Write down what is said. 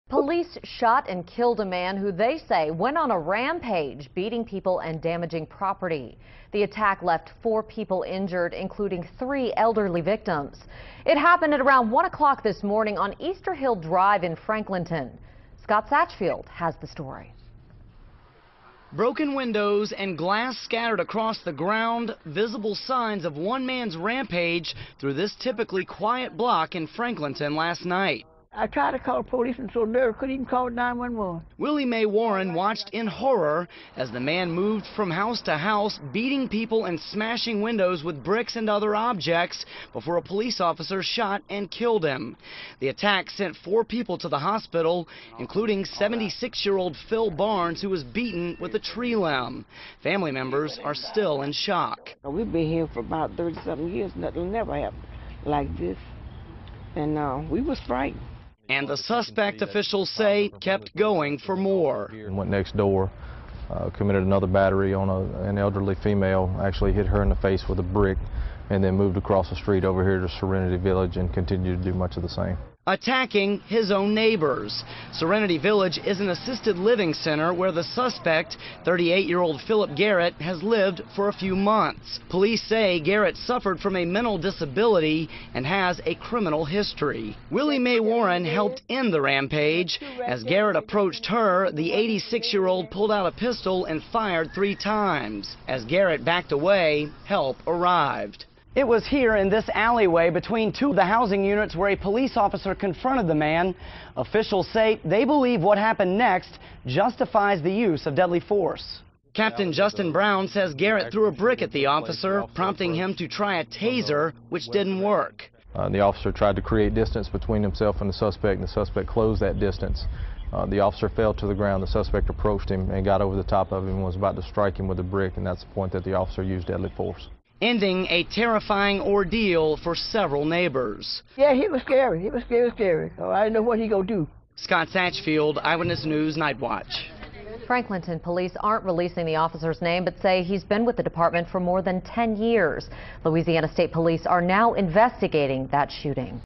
Police shot and killed a man who they say went on a rampage, beating people and damaging property. The attack left 4 people injured, including 3 elderly victims. It happened at around 1 o'clock this morning on Easter Hill Drive in Franklinton. Scott Satchfield has the story. Broken windows and glass scattered across the ground, visible signs of one man's rampage through this typically quiet block in Franklinton last night. I tried to call the police and so nervous, couldn't even call 911. Willie Mae Warren watched in horror as the man moved from house to house, beating people and smashing windows with bricks and other objects before a police officer shot and killed him. The attack sent 4 people to the hospital, including 76-year-old Phil Barnes, who was beaten with a tree limb. Family members are still in shock. We've been here for about 30-something years. Nothing never happened like this. And we was frightened. And the suspect, officials say, kept going for more. Went next door, committed another battery on an elderly female, actually hit her in the face with a brick, and then moved across the street over here to Serenity Village and continued to do much of the same. Attacking his own neighbors. Serenity Village is an assisted living center where the suspect, 38-year-old Philip Garrett, has lived for a few months. Police say Garrett suffered from a mental disability and has a criminal history. Willie Mae Warren helped end the rampage. As Garrett approached her, the 86-year-old pulled out a pistol and fired 3 times. As Garrett backed away, help arrived. It was here in this alleyway between 2 of the housing units where a police officer confronted the man. Officials say they believe what happened next justifies the use of deadly force. Captain Justin Brown says Garrett threw a brick at the officer, prompting him to try a taser, which didn't work. The officer tried to create distance between himself and the suspect, and the suspect closed that distance. The officer fell to the ground. The suspect approached him and got over the top of him and was about to strike him with a brick, and that's the point that the officer used deadly force. Ending a terrifying ordeal for several neighbors. Yeah, he was scary. He was scary. Oh, I didn't know what he gonna do. Scott Satchfield, Eyewitness News, Night Watch. Franklinton police aren't releasing the officer's name, but say he's been with the department for more than 10 years. Louisiana State Police are now investigating that shooting.